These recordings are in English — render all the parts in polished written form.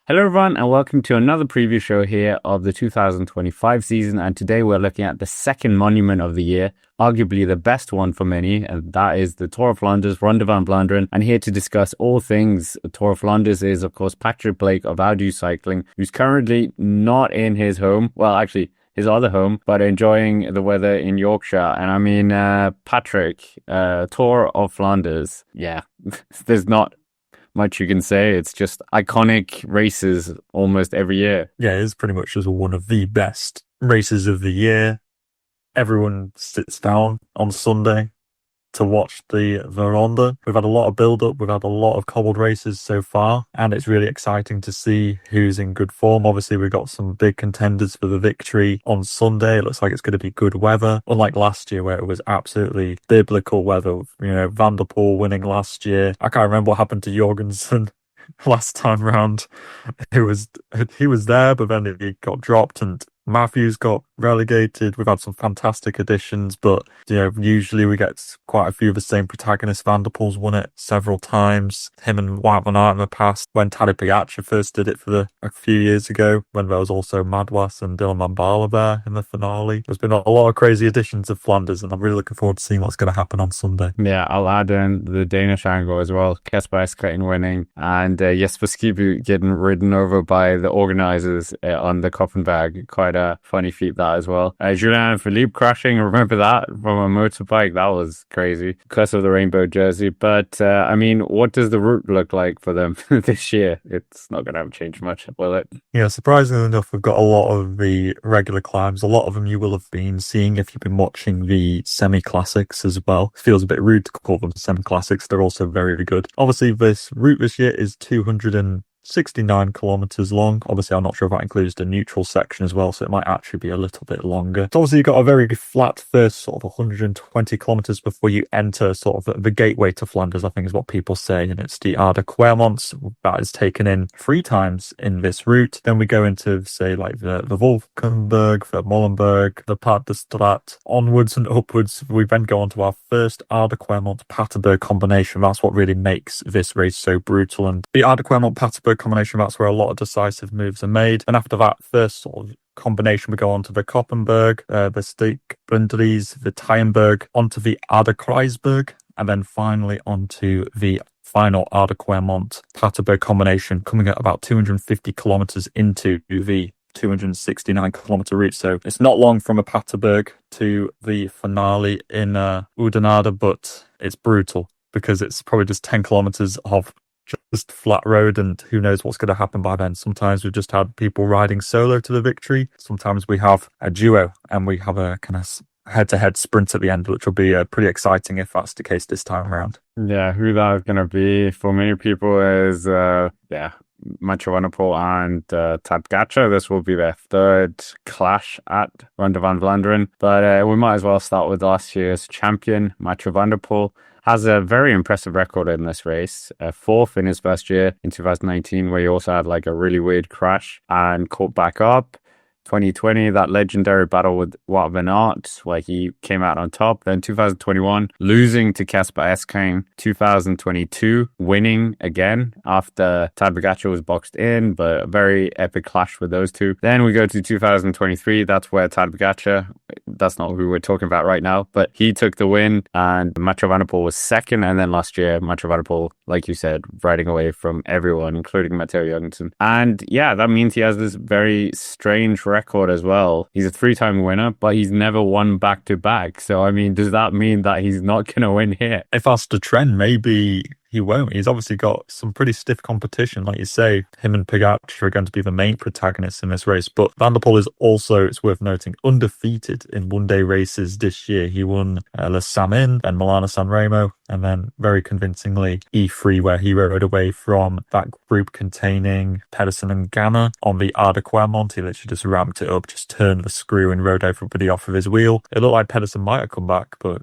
Hello, everyone, and welcome to another preview show here of the 2025 season. And today we're looking at the second monument of the year, arguably the best one for many, and that is the Tour of Flanders, Ronde van Vlaanderen. And here to discuss all things Tour of Flanders is, of course, Patrick Blake of Aert Cycling, who's currently not in his home. Well, actually, his other home, but enjoying the weather in Yorkshire. And I mean, Patrick, Tour of Flanders, yeah, there's not much you can say. It's just iconic races almost every year. Yeah, it is pretty much just one of the best races of the year. Everyone sits down on Sunday to watch the Ronde. We've had a lot of build-up, we've had a lot of cobbled races so far, and it's really exciting to see who's in good form. Obviously, we've got some big contenders for the victory on Sunday. It looks like it's going to be good weather, unlike last year where it was absolutely biblical weather. You know, Van der Poel winning last year. I can't remember what happened to Jorgensen last time round. He was there, but then he got dropped and Matthew's got relegated. We've had some fantastic additions, but usually we get quite a few of the same protagonists. Van der Poel's won it several times. Him and Wout van Aert in the past. When Tadej Pogacar first did it a few years ago, when there was also Madouas and Dylan van Baarle there in the finale. There's been a lot of crazy additions of Flanders, and I'm really looking forward to seeing what's going to happen on Sunday. Yeah, I'll add in the Danish angle as well. Kasper Asgreen winning, and Jesper Skibby getting ridden over by the organisers on the Koppenberg. Quite a funny feat that as well. Julian Philippe crashing, remember that from a motorbike? That was crazy because of the rainbow jersey. But I mean, what does the route look like for them this year? It's not going to have changed much, will it? Yeah, surprisingly enough, we've got a lot of the regular climbs. A lot of them you will have been seeing if you've been watching the semi-classics as well. It feels a bit rude to call them semi-classics. They're also very, very good. Obviously, this route this year is 269 kilometers long. Obviously, I'm not sure if that includes the neutral section as well, so it might actually be a little bit longer. So obviously, you've got a very flat first sort of 120 kilometers before you enter sort of the gateway to Flanders, I think is what people say, and it's the Aarde Quermont that is taken in 3 times in this route. Then we go into, say, like the Wolkenberg, the Molenberg, the Pad de Straat, onwards and upwards. We then go on to our first Aarde Quermont Paterberg combination. That's what really makes this race so brutal. And the Aarde Quermont Paterberg combination, that's where a lot of decisive moves are made. And after that first sort of combination, we go on to the Koppenberg, the Steekbundries, the Tyenberg, onto the Aarde Kruisberg, and then finally onto the final Aarde Quermont Paterberg combination, coming at about 250 kilometers into the 269 kilometer route. So it's not long from a Paterberg to the finale in Oudenaarde, but it's brutal because it's probably just 10 kilometers of just flat road, and who knows what's going to happen by then. Sometimes we've just had people riding solo to the victory. Sometimes we have a duo and we have a kind of head-to-head sprint at the end, which will be pretty exciting if that's the case this time around. Yeah, who that is going to be for many people is Mathieu van der Poel and Tadej Pogacar. This will be their third clash at Ronde van Vlaanderen, but we might as well start with last year's champion. Mathieu van der Poel has a very impressive record in this race. 4th in his first year in 2019, where he also had like a really weird crash and caught back up. 2020, that legendary battle with Wout van Aert, where he came out on top. Then 2021, losing to Kasper Asgreen. 2022, winning again after Tadej Pogacar was boxed in, but a very epic clash with those two. Then we go to 2023, that's where Tadej Pogacar, that's not who we're talking about right now, but he took the win and Mathieu van der Poel was second. And then last year, Mathieu van der Poel, like you said, riding away from everyone, including Mathieu Jorgensen. And yeah, that means he has this very strange record as well. He's a 3-time winner, but he's never won back-to-back. So, I mean, does that mean that he's not going to win here? If that's the trend, maybe he won't. He's obviously got some pretty stiff competition. Like you say, him and Pogacar are going to be the main protagonists in this race. But Van der Poel is also, it's worth noting, undefeated in one-day races this year. He won Les Samin, then Milano San Remo, and then very convincingly E3, where he rode away from that group containing Pedersen and Ganna on the Aarde Quermont. He literally just ramped it up, just turned the screw and rode everybody off of his wheel. It looked like Pedersen might have come back, but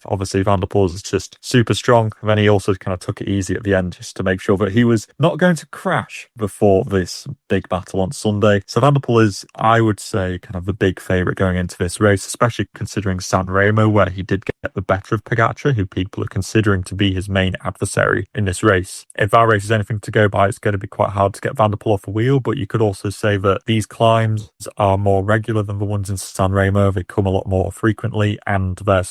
Obviously, Van der Poel is just super strong. And then he also kind of took it easy at the end just to make sure that he was not going to crash before this big battle on Sunday. So Van der Poel is, I would say, kind of the big favourite going into this race, especially considering San Remo, where he did get the better of Pogacar, who people are considering to be his main adversary in this race. If that race is anything to go by, it's going to be quite hard to get Van der Poel off the wheel, but you could also say that these climbs are more regular than the ones in San Remo. They come a lot more frequently, and they're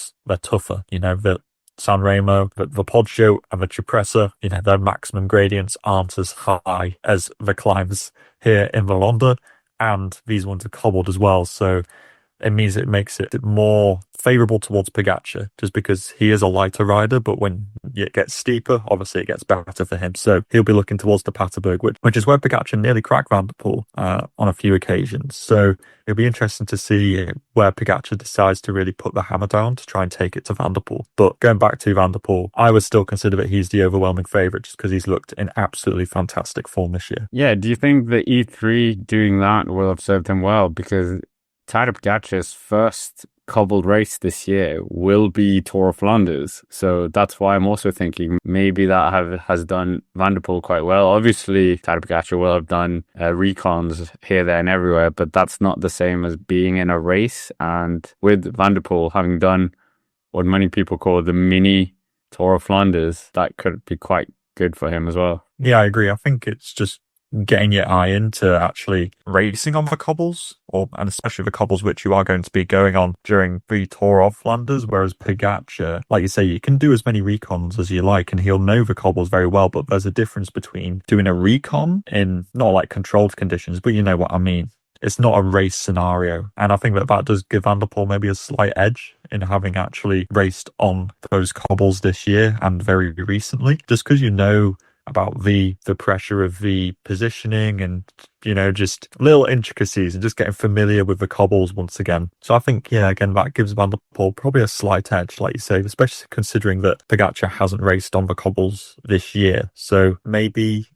tougher. You know, the San Remo, the Poggio and the Cipressa, you know, their maximum gradients aren't as high as the climbs here in the Londa, and these ones are cobbled as well. So it means it makes it more favourable towards Pogacar, just because he is a lighter rider, but when it gets steeper, obviously it gets better for him. So he'll be looking towards the Paterberg, which is where Pogacar nearly cracked Van der Poel on a few occasions. So it'll be interesting to see where Pogacar decides to really put the hammer down to try and take it to Van der Poel. But going back to Van der Poel, I would still consider that he's the overwhelming favourite just because he's looked in absolutely fantastic form this year. Yeah, do you think the E3 doing that will have served him well? Because Tadej Pogacar's first cobbled race this year will be Tour of Flanders. So that's why I'm also thinking maybe that has done Van der Poel quite well. Obviously, Tadej Pogacar will have done recons here, there and everywhere, but that's not the same as being in a race. And with Van der Poel having done what many people call the mini Tour of Flanders, that could be quite good for him as well. Yeah, I agree. I think it's just getting your eye into actually racing on the cobbles, and especially the cobbles which you are going to be going on during the Tour of Flanders, whereas Pogacar, like you say, you can do as many recons as you like and he'll know the cobbles very well, but there's a difference between doing a recon in not like controlled conditions, but you know what I mean. It's not a race scenario, and I think that does give Van der Poel maybe a slight edge in having actually raced on those cobbles this year and very recently, just because you know about the pressure of the positioning and, you know, just little intricacies and just getting familiar with the cobbles once again. So I think, yeah, again, that gives Van der Poel probably a slight edge, like you say, especially considering that Pogacar hasn't raced on the cobbles this year. So maybe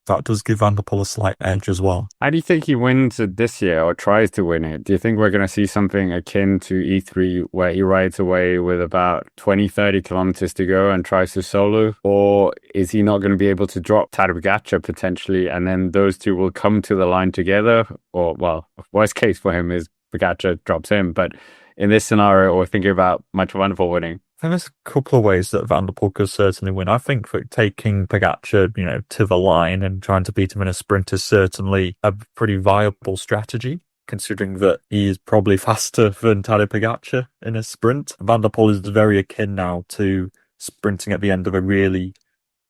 that does give Van der Poel a slight edge as well. How do you think he wins it this year or tries to win it? Do you think we're going to see something akin to E3 where he rides away with about 20, 30 kilometers to go and tries to solo? Or is he not going to be able to drop Tadej Pogacar potentially and then those two will come to the line together? Or, well, worst case for him is Pogacar drops him. But in this scenario, or thinking about Mathieu van der Poel winning, I think there's a couple of ways that Van der Poel could certainly win. I think that taking Pogacar, you know, to the line and trying to beat him in a sprint is certainly a pretty viable strategy, considering that he is probably faster than Tadej Pogacar in a sprint. Van der Poel is very akin now to sprinting at the end of a really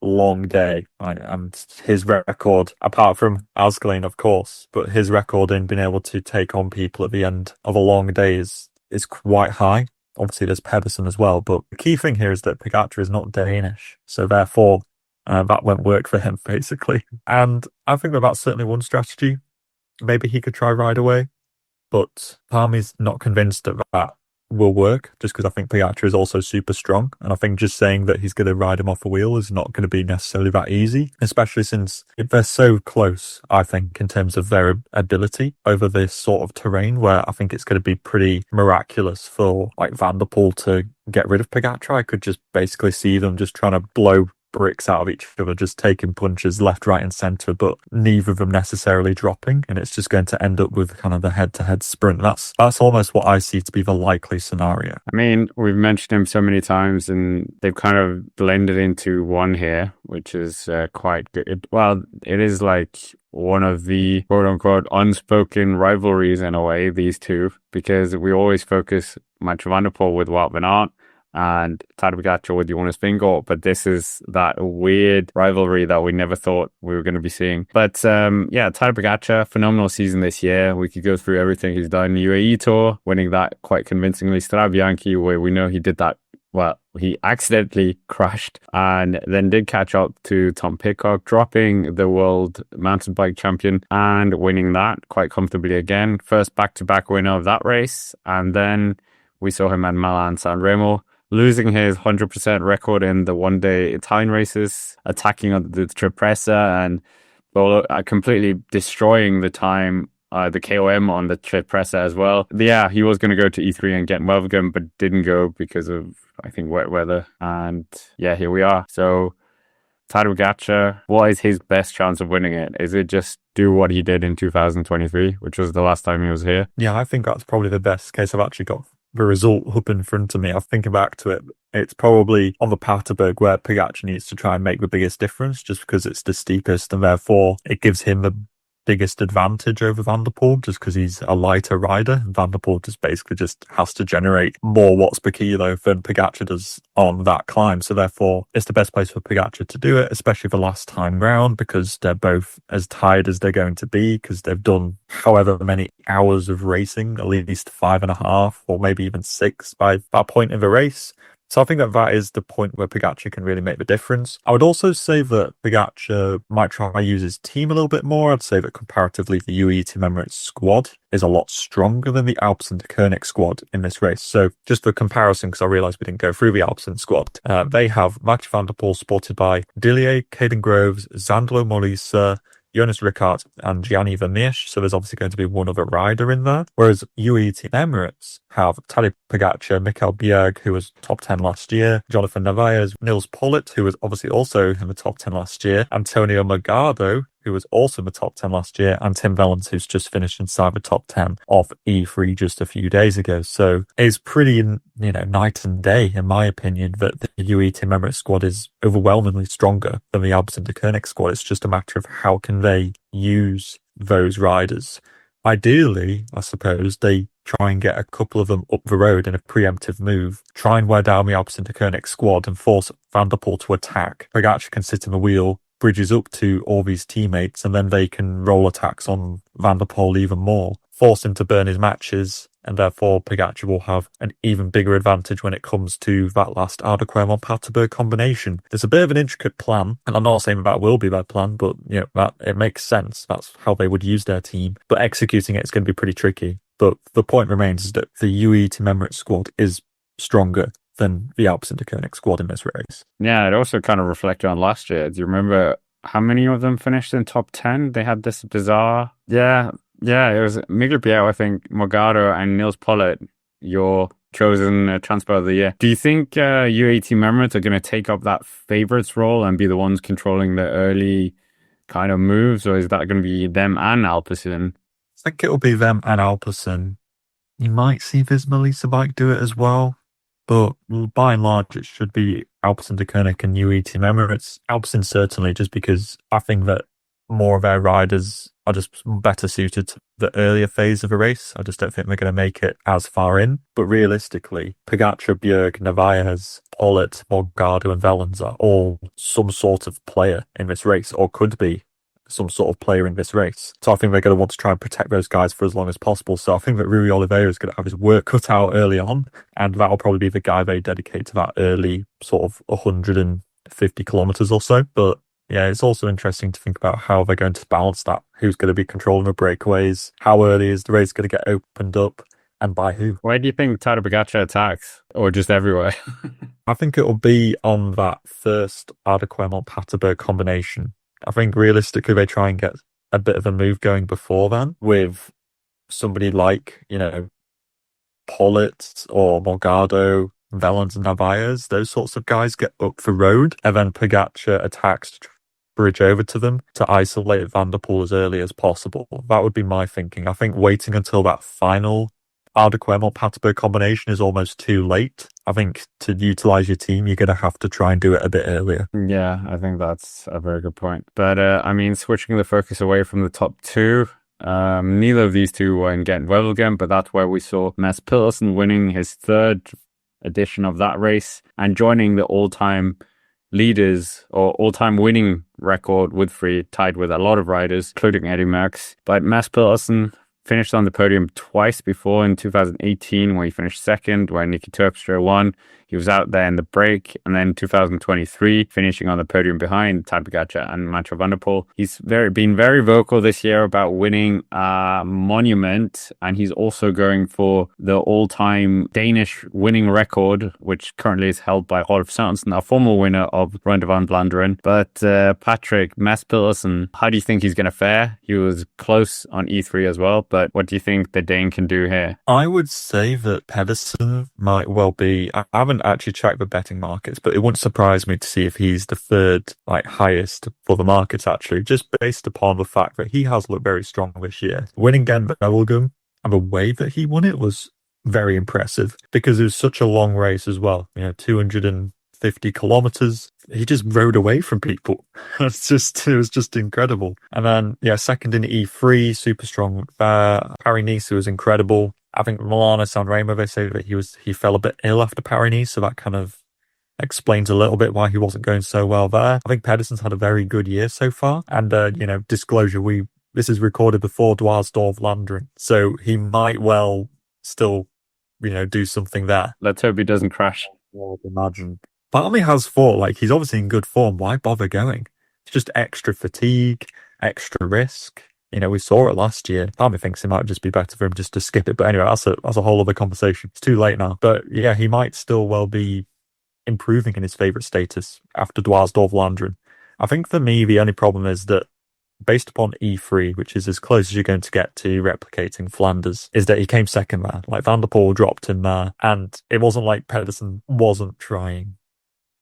long day, and his record, apart from Asgreen, of course, but his record in being able to take on people at the end of a long day is quite high. Obviously, there's Pedersen as well, but the key thing here is that Pogacar is not Danish, so therefore that won't work for him, basically. And I think that that's certainly one strategy. Maybe he could try ride away, but Palmi's not convinced that that will work, just because I think Pogacar is also super strong, and I think just saying that he's going to ride him off a wheel is not going to be necessarily that easy, especially since they're so close, I think, in terms of their ability over this sort of terrain, where I think it's going to be pretty miraculous for like Van der Poel to get rid of Pogacar. I could just basically see them just trying to blow bricks out of each other, just taking punches left, right and centre, but neither of them necessarily dropping, and it's just going to end up with kind of the head-to-head sprint. That's almost what I see to be the likely scenario. I mean, we've mentioned him so many times and they've kind of blended into one here, which is quite good. It is like one of the quote-unquote unspoken rivalries in a way, these two, because we always focus Mathieu van der Poel with Wout van Aert and Tadej Pogacar with Jonas Vingegaard, but this is that weird rivalry that we never thought we were going to be seeing. But Tadej Pogacar, phenomenal season this year. We could go through everything he's done. UAE Tour, winning that quite convincingly. Strade Bianche, where we know he did that. Well, he accidentally crashed and then did catch up to Tom Pidcock, dropping the world mountain bike champion and winning that quite comfortably again. First back-to-back winner of that race. And then we saw him at Milan San Remo, losing his 100% record in the one-day Italian races, attacking on the Cipressa and completely destroying the time the KOM on the Cipressa as well. Yeah, he was going to go to E3 and get Wevelgem, but didn't go because of, I think, wet weather. And yeah, here we are. So Tadej Pogacar, what is his best chance of winning it? Is it just do what he did in 2023, which was the last time he was here? Yeah, I think that's probably the best case. I've actually got the result up in front of me. I'm thinking back to it. It's probably on the Paterberg where Pogacar needs to try and make the biggest difference just because it's the steepest and therefore it gives him the biggest advantage over Van der Poel just because he's a lighter rider. Van der Poel just has to generate more watts per kilo than Pogacar does on that climb. So therefore it's the best place for Pogacar to do it, especially the last time round because they're both as tired as they're going to be because they've done however many hours of racing, at least 5.5 or maybe even 6 by that point in the race. So I think that is the point where Pogacar can really make the difference. I would also say that Pogacar might try to use his team a little bit more. I'd say that comparatively, the UAE Team Emirates squad is a lot stronger than the Alpecin de Koenig squad in this race. So just for comparison, because I realised we didn't go through the Alpecin squad, they have Mathieu van der Poel supported by Dillier, Caden Groves, Zandlo Molisa, Jonas Rickard and Gianni Vermeersch, so there's obviously going to be one other rider in there. Whereas UAE Team Emirates have Tadej Pogacar, Mikkel Bjerg, who was top 10 last year, Jonathan Narvaez, Nils Pollitt, who was obviously also in the top 10 last year, Antonio Morgado, who was also in the top 10 last year, and Tim Wellens, who's just finished inside the top 10 of E3 just a few days ago. So it's pretty, night and day, in my opinion, that the UAE Team Emirates squad is overwhelmingly stronger than the Alpecin de Koenig squad. It's just a matter of how can they use those riders. Ideally, I suppose, they try and get a couple of them up the road in a preemptive move, try and wear down the Alpecin de Koenig squad and force Van der Poel to attack. Pogacar can sit in the wheel, bridges up to all these teammates, and then they can roll attacks on Van der Poel even more, force him to burn his matches, and therefore Pogacar will have an even bigger advantage when it comes to that last Ardèche-Paterberg combination. There's a bit of an intricate plan, and I'm not saying that will be their plan, but that it makes sense. That's how they would use their team. But executing it is going to be pretty tricky. But the point remains is that the UAE Team Emirates squad is stronger than the Alpecin de Koenig squad in this race. Yeah, it also kind of reflected on last year. Do you remember how many of them finished in top 10? They had this bizarre... Yeah, it was Mikkel Bjerg, I think, Morgado and Nils Pollitt, your chosen transfer of the year. Do you think UAE Team Emirates are going to take up that favourites role and be the ones controlling the early kind of moves, or is that going to be them and Alpecin? I think it'll be them and Alpecin. You might see Visma Lease bike do it as well. But by and large, it should be Alpecin de Koenig and UAE Team Emirates. Alpecin certainly, just because I think that more of their riders are just better suited to the earlier phase of a race. I just don't think they're going to make it as far in. But realistically, Pogacar, Bjerg, Narvaez, Pollitt, Morgado and Wellens are all some sort of player in this race, or could be some sort of player in this race. So I think they're going to want to try and protect those guys for as long as possible. So I think that Rui Oliveira is going to have his work cut out early on, and that'll probably be the guy they dedicate to that early sort of 150 kilometers or so. But yeah, it's also interesting to think about how they're going to balance that. Who's going to be controlling the breakaways? How early is the race going to get opened up? And by who? Where do you think Tadej Pogacar attacks? Or just everywhere? I think it'll be on that first Ardèche-Paterberg combination. I think realistically they try and get a bit of a move going before then with somebody like, Pollitt or Morgado, Wellens and Narvaez. Those sorts of guys get up the road, and then Pogacar attacks to bridge over to them to isolate Van der Poel as early as possible. That would be my thinking. I think waiting until that final Ardèche-Paterberg combination is almost too late. I think to utilise your team, you're going to have to try and do it a bit earlier. Yeah, I think that's a very good point. But, switching the focus away from the top two, neither of these two were in Gent-Wevelgem, but that's where we saw Mads Pedersen winning his third edition of that race and joining the all-time leaders or all-time winning record with free, tied with a lot of riders, including Eddy Merckx. But Mads Pedersen finished on the podium twice before in 2018, where he finished second, where Nicky Terpstra won. He was out there in the break, and then 2023 finishing on the podium behind Tadej Pogacar and Mathieu van der Poel. He's been very vocal this year about winning a monument, and he's also going for the all-time Danish winning record, which currently is held by Rolf Sørensen, a former winner of Ronde van Vlaanderen. But Patrick, Mads Pedersen, how do you think he's going to fare? He was close on E3 as well, but what do you think the Dane can do here? I would say that Pedersen might well be, I haven't actually checked the betting markets, but it wouldn't surprise me to see if he's the third highest for the markets, actually, just based upon the fact that he has looked very strong this year. Winning Gent-Wevelgem and the way that he won it was very impressive because it was such a long race as well. 250 kilometers. He just rode away from people. It was just incredible. And then, second in E3, super strong there. Paris-Nice was incredible. I think Milano-San Remo, they say that he fell a bit ill after Paris-Nice, so that kind of explains a little bit why he wasn't going so well there. I think Pedersen's had a very good year so far. And, disclosure, this is recorded before Tour of Flanders, so he might well still, do something there. Let's hope he doesn't crash. I would imagine. Part of me has thought, he's obviously in good form. Why bother going? It's just extra fatigue, extra risk. We saw it last year. Part of me thinks it might just be better for him just to skip it. But anyway, that's a whole other conversation. It's too late now. But yeah, he might still well be improving in his favourite status after Tour of Flanders. I think for me, the only problem is that based upon E3, which is as close as you're going to get to replicating Flanders, is that he came second there. Van der Poel dropped him there. And it wasn't like Pedersen wasn't trying.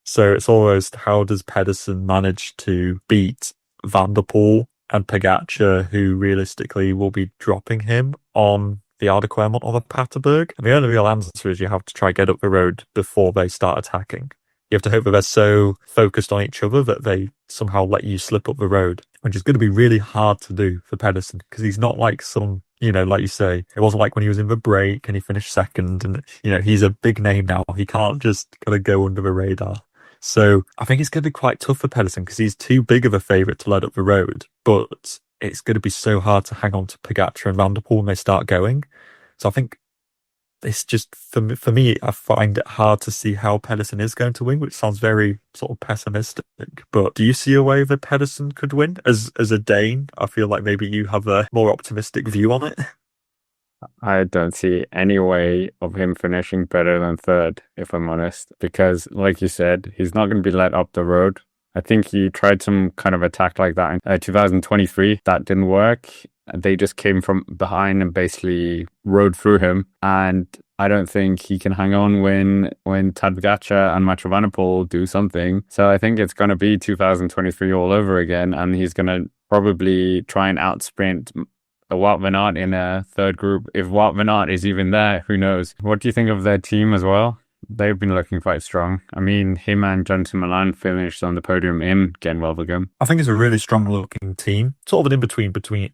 So it's almost, how does Pedersen manage to beat Van der Poel and Pogacar, who realistically will be dropping him on the Ardèche Clermont or the Paterberg? And the only real answer is you have to try get up the road before they start attacking. You have to hope that they're so focused on each other that they somehow let you slip up the road, which is going to be really hard to do for Pedersen because he's not like some, like you say, it wasn't like when he was in the break and he finished second and, he's a big name now. He can't just kind of go under the radar. So I think it's going to be quite tough for Pedersen because he's too big of a favourite to let up the road. But it's going to be so hard to hang on to Pogacar and Van der Poel when they start going. So I think it's just, for me, I find it hard to see how Pedersen is going to win, which sounds very sort of pessimistic. But do you see a way that Pedersen could win? As a Dane, I feel like maybe you have a more optimistic view on it. I don't see any way of him finishing better than third, if I'm honest, because like you said, he's not going to be let up the road. I think he tried some kind of attack like that in 2023. That didn't work. They just came from behind and basically rode through him. And I don't think he can hang on when Tadej Pogacar and Mathieu van der Poel do something. So I think it's going to be 2023 all over again, and he's going to probably try and outsprint Wout van Aert in a third group. If Wout van Aert is even there, who knows? What do you think of their team as well? They've been looking quite strong. I mean, him and Jonathan Milan finished on the podium in Gent-Wevelgem. I think it's a really strong looking team. Sort of an in-between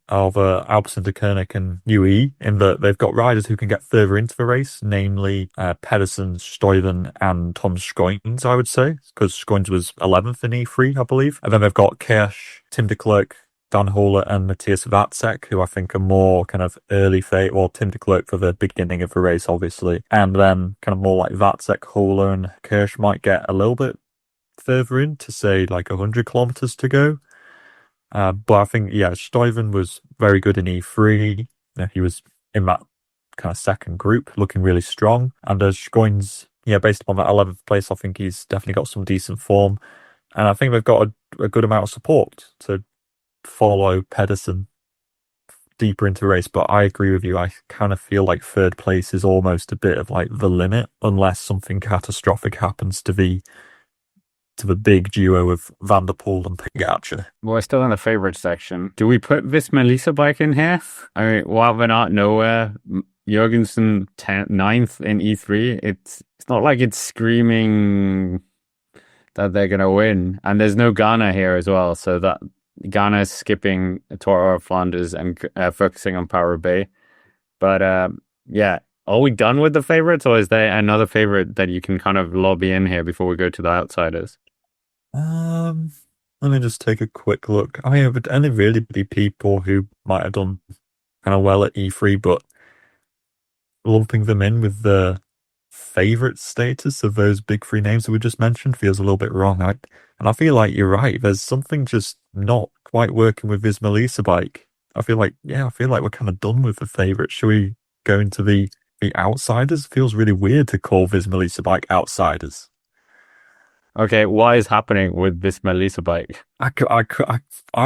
of Alpecin-Deceuninck and UE, in that they've got riders who can get further into the race, namely Pedersen, Stuyven and Tom Schoens, I would say, because Schoens was 11th in E3, I believe. And then they've got Kirsch, Tim de Klerk, Dan Holer and Matthias Vacek, who I think are more kind of early fate, or Tim de Klerk for the beginning of the race, obviously. And then kind of more like Vacek, Holer and Kirsch might get a little bit further in to say 100 kilometers to go. But I think, Stuyven was very good in E3. He was in that kind of second group, looking really strong. And Schoens, based upon that 11th place, I think he's definitely got some decent form. And I think they've got a good amount of support to follow Pedersen deeper into the race. But I agree with you. I kind of feel like third place is almost a bit of the limit, unless something catastrophic happens to the big duo of Van der Poel and Pogacar. We're still in the favourite section. Do we put Visma Lease bike in here? I mean, Wout van Aert nowhere. Jorgensen 9th in E3. It's not like it's screaming that they're going to win. And there's no Ghana here as well, so that Ghana is skipping Tour of Flanders and focusing on Paris-Roubaix. But are we done with the favourites, or is there another favourite that you can kind of lobby in here before we go to the outsiders? Let me just take a quick look. I mean, it would only really be people who might have done kind of well at E3, but lumping them in with the favorite status of those big three names that we just mentioned feels a little bit wrong. And I feel like you're right. There's something just not quite working with Visma Lease bike. I feel like we're kind of done with the favorites. Should we go into the outsiders? Feels really weird to call Visma Lease bike outsiders. Okay, what is happening with this Melissa bike? I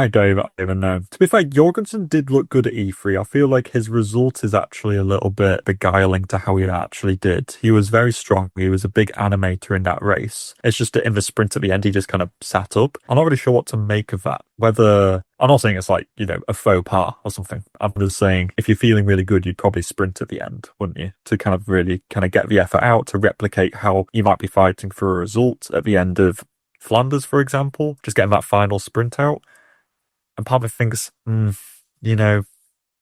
don't even know. To be fair, Jorgensen did look good at E3. I feel like his result is actually a little bit beguiling to how he actually did. He was very strong. He was a big animator in that race. It's just that in the sprint at the end, he just kind of sat up. I'm not really sure what to make of that. Whether, I'm not saying it's like, a faux pas or something. I'm just saying if you're feeling really good, you'd probably sprint at the end, wouldn't you? To kind of really kind of get the effort out, to replicate how you might be fighting for a result at the end of Flanders, for example, just getting that final sprint out. And part of me thinks,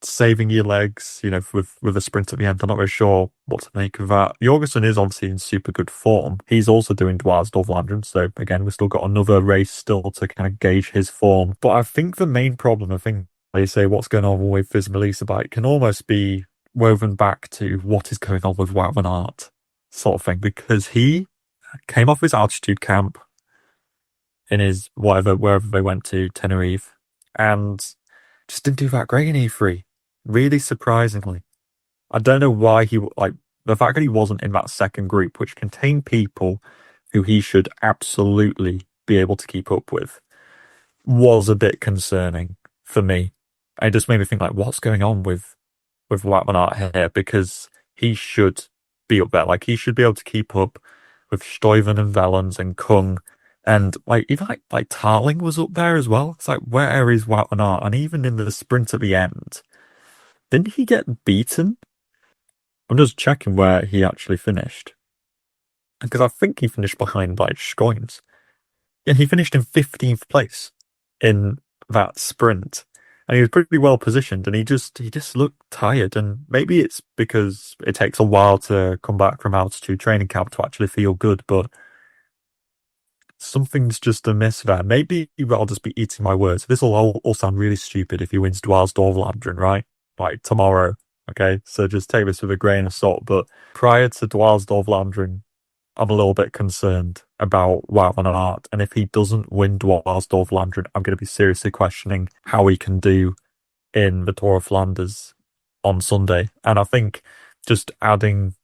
saving your legs, with a sprint at the end. I'm not very sure what to make of that. Jorgensen is obviously in super good form. He's also doing Dwars Flanders, so again, we've still got another race still to kind of gauge his form. But I think the main problem, they say what's going on with Visma Lease bike can almost be woven back to what is going on with Wout van Aert, sort of thing, because he came off his altitude camp in his wherever they went to, Tenerife, and just didn't do that great in E3. Really surprisingly. I don't know why the fact that he wasn't in that second group, which contained people who he should absolutely be able to keep up with, was a bit concerning for me. It just made me think, what's going on with Wout van Aert here? Because he should be up there. He should be able to keep up with Stuyven and Wellens and Kung. And even Tarling was up there as well. It's where is Wout van Aert? And even in the sprint at the end, didn't he get beaten? I'm just checking where he actually finished, because I think he finished behind Schoens. Yeah, he finished in 15th place in that sprint, and he was pretty well positioned. And he just looked tired. And maybe it's because it takes a while to come back from altitude training camp to actually feel good, but something's just amiss there. Maybe I'll just be eating my words. This will all sound really stupid if he wins Dwars Flanders, right? Tomorrow. Okay, so just take this with a grain of salt. But prior to Dwars Flanders, I'm a little bit concerned about Wout van Aert. And if he doesn't win Dwars Flanders, I'm going to be seriously questioning how he can do in the Tour of Flanders on Sunday. And I think just adding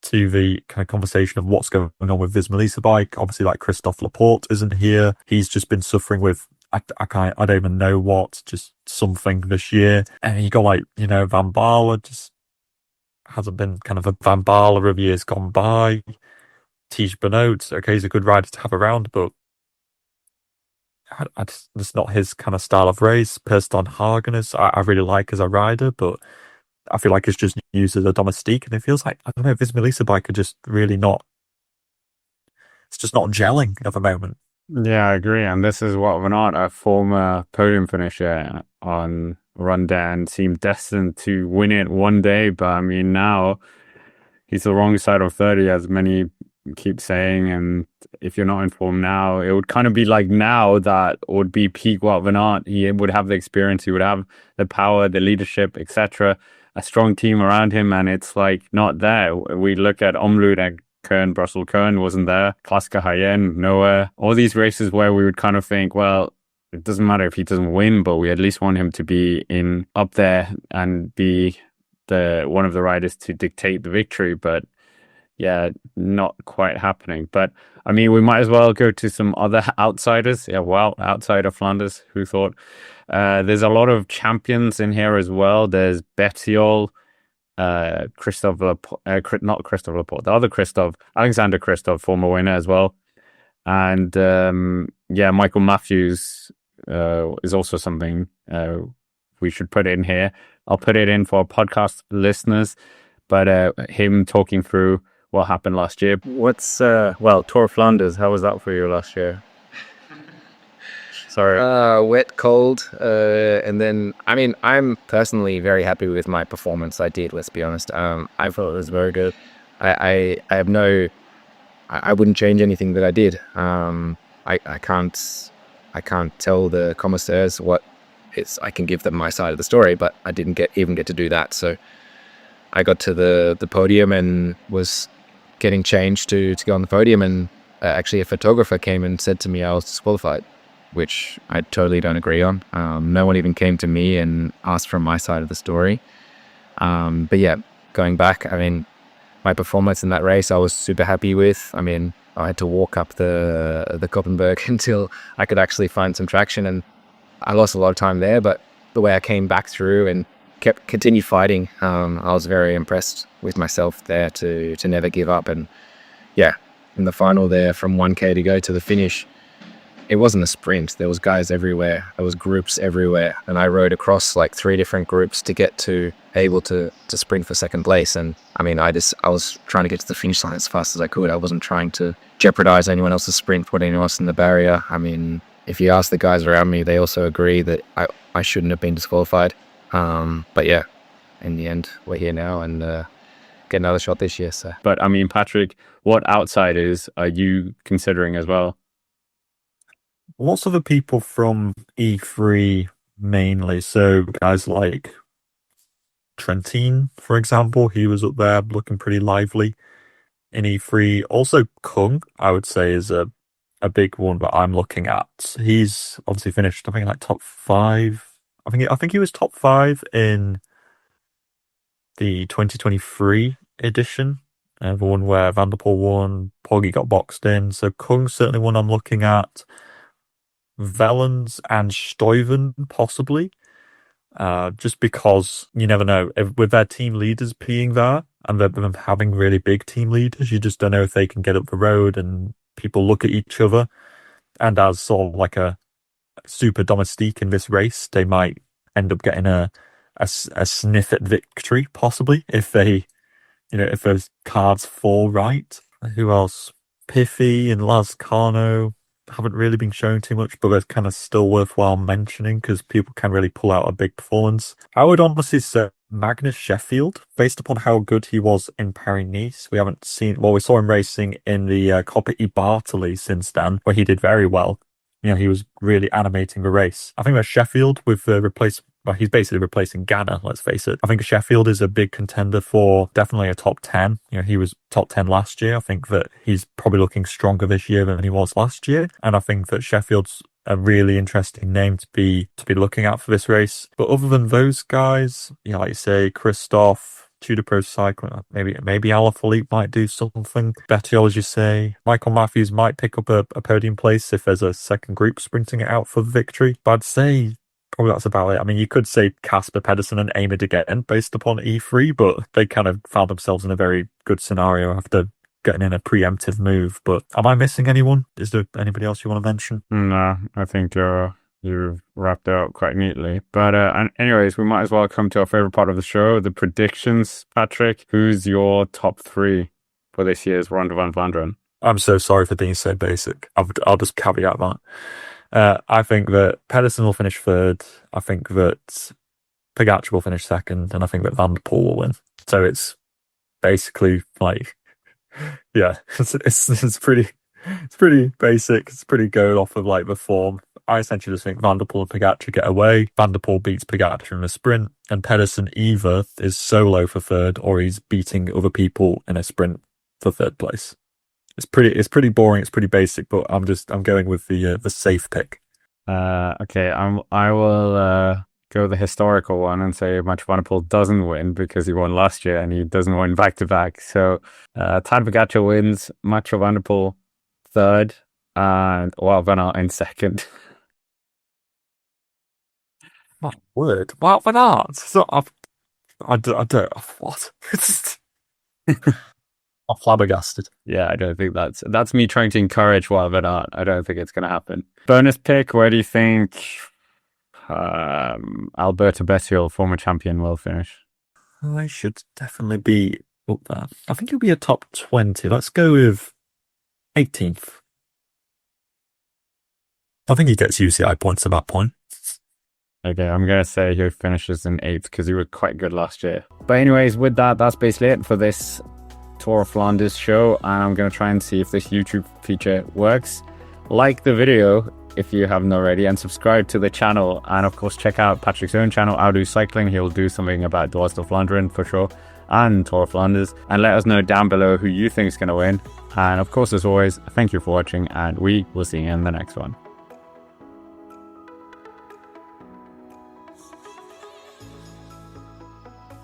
to the kind of conversation of what's going on with Visma Lease bike, obviously Christophe Laporte isn't here. He's just been suffering with I don't even know what, just something this year. And you got Van Baarle just hasn't been kind of a Van Baarle of years gone by. Tige Benoit, okay, he's a good rider to have around, but it's not his kind of style of race. Perston Hagen I really like as a rider, but I feel like it's just used as a domestique, and it feels like, I don't know, Visma Lease bike are just really not, it's just not gelling at the moment. Yeah, I agree. And this is Wout van Aert, a former podium finisher on Rundown, seemed destined to win it one day. But I mean, now he's the wrong side of 30, as many keep saying. And if you're not in form now, it would kind of be like now that would be peak Wout van Aert. He would have the experience, he would have the power, the leadership, etc., a strong team around him, and it's not there. We look at Omloop and Kern, Brussels Kern wasn't there, Klassiker Hayenne, nowhere. All these races where we would kind of think, well, it doesn't matter if he doesn't win, but we at least want him to be up there and be one of the riders to dictate the victory. But yeah, not quite happening. But I mean, we might as well go to some other outsiders. Yeah, well, outside of Flanders, who thought? There's a lot of champions in here as well. There's Bettiol, not Christophe Laporte, the other Christophe, Alexander Christophe, former winner as well. And Michael Matthews is also something we should put in here. I'll put it in for podcast listeners, but him talking through what happened last year. What's Tour of Flanders, how was that for you last year? Sorry. Wet, cold, and then, I mean, I'm personally very happy with my performance I did, let's be honest. I thought it was very good. I wouldn't change anything that I did. I can't tell the commissaires what I can give them my side of the story, but I didn't even get to do that. So I got to the podium and was getting changed to go on the podium, and actually a photographer came and said to me I was disqualified, which I totally don't agree on. No one even came to me and asked from my side of the story. But yeah, going back, I mean, my performance in that race I was super happy with. I mean, I had to walk up the Koppenberg until I could actually find some traction, and I lost a lot of time there, but the way I came back through and continued fighting, I was very impressed with myself there to never give up. And yeah, in the final there, from 1K to go to the finish, it wasn't a sprint. There was guys everywhere. There was groups everywhere. And I rode across like 3 different groups to get to able to sprint for second place. And I mean, I was trying to get to the finish line as fast as I could. I wasn't trying to jeopardize anyone else's sprint, put anyone else in the barrier. I mean, if you ask the guys around me, they also agree that I shouldn't have been disqualified. But yeah, in the end, we're here now and get another shot this year. So. But I mean, Patrick, what outsiders are you considering as well? Lots of the people from E3 mainly. So guys like Trentin, for example, he was up there looking pretty lively in E3. Also Kung, I would say, is a big one that I'm looking at. He's obviously finished, I think, like top 5. I think he was top 5 in the 2023 edition, the one where Van der Poel won, Poggy got boxed in. So Kung's certainly one I'm looking at. Velens and Stuyven, possibly. Just because you never know. With their team leaders being there, and them having really big team leaders, you just don't know if they can get up the road and people look at each other. And as sort of like a super domestique in this race, they might end up getting a sniff at victory, possibly, if they, if those cards fall right. Who else? Piffy and Lascano haven't really been showing too much, but they're kind of still worthwhile mentioning because people can really pull out a big performance. I would honestly say Magnus Sheffield, based upon how good he was in Paris-Nice. We saw him racing in the Coppa e Bartoli since then, where he did very well. He was really animating the race. I think that Sheffield with the he's basically replacing Ganna, let's face it. I think Sheffield is a big contender for definitely a top 10. He was top 10 last year. I think that he's probably looking stronger this year than he was last year. And I think that Sheffield's a really interesting name to be looking at for this race. But other than those guys, like you say, Christoph, Tudor Pro Cycling, maybe Alaphilippe might do something. Bettiol, as you say. Michael Matthews might pick up a podium place if there's a second group sprinting it out for the victory. But I'd say probably that's about it. I mean, you could say Casper Pedersen and Amid again based upon E3, but they kind of found themselves in a very good scenario after getting in a preemptive move. But am I missing anyone? Is there anybody else you want to mention? No, I think you've wrapped it up quite neatly. But anyways, we might as well come to our favorite part of the show, the predictions. Patrick, who's your top 3 for this year's Ronde van Vlaanderen? I'm so sorry for being so basic. I'll just caveat that. I think that Pedersen will finish 3rd. I think that Pogacar will finish 2nd, and I think that Van der Poel will win. So it's basically like, yeah, it's pretty basic. It's pretty going off of like the form. I essentially just think Van der Poel and Pogacar get away. Van der Poel beats Pogacar in a sprint, and Pedersen either is solo for 3rd or he's beating other people in a sprint for 3rd place. It's pretty boring. It's pretty basic, but I'm going with the safe pick. Okay, I will go the historical one and say Mathieu van der Poel doesn't win because he won last year and he doesn't win back to back. So Tadej Pogacar wins, Mathieu van der Poel 3rd, and Wout van Aert in 2nd. My word, Wout van Aert. So I don't what. I'm flabbergasted. Yeah, I don't think that's me trying to encourage Wout van Aert. I don't think it's going to happen. Bonus pick, where do you think Alberto Bettiol, former champion, will finish? I should definitely be up there. I think he'll be a top 20. Let's go with 18th. I think he gets UCI points at that point. Okay, I'm going to say he finishes in 8th because he was quite good last year. But anyways, with that's basically it for this Tour of Flanders show, and I'm going to try and see if this YouTube feature works. Like the video if you haven't already, and subscribe to the channel, and of course check out Patrick's own channel, I'll Do Cycling. He'll do something about Tour of Flanders for sure. and Tour of Flanders, and let us know down below who you think is going to win. And of course, as always, thank you for watching, and we will see you in the next one.